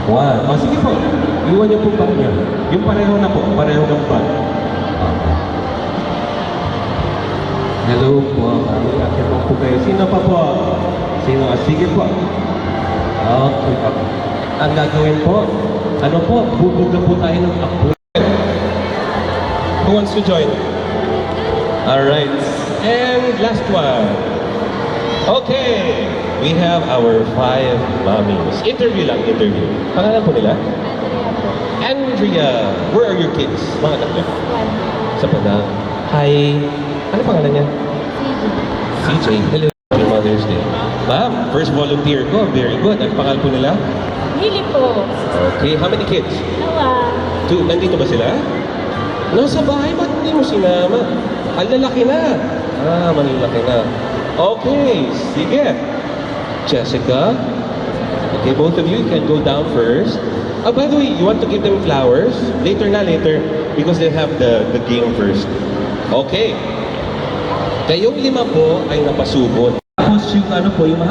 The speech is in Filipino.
One. O, sige po. Iwan niyo po bag niyo. Yung pareho na po. Pareho ng bag. Okay. Hello po. Akit po kayo. Sino pa po? Sino? Sige po. Okay. Ang gagawin po, ano po, bubuga po tayo ng apoy. Who wants to join? Alright. And last one. Okay. We have our 5 mommies. Interview lang, interview. Pangalan po nila? Andrea. Where are your kids? Mga anak niya? Sa Padang. Hi. Ano pangalan niya? CJ. Hello. Happy Mother's Day. Ma'am, first volunteer ko. Very good. Ano pangalan po nila? Hili po. Okay. How many kids? Nawa. 2. Nandito ba sila? Nasa bahay, ba't hindi mo sinama? Ang lalaki na. Ah, malalaki na. Okay. Sige. Jessica. Okay, both of you can go down first. Oh, by the way, you want to give them flowers? Later na, later. Because they have the game first. Okay. Kayong 5 po ay napasubot. Tapos yung ano po, yung mga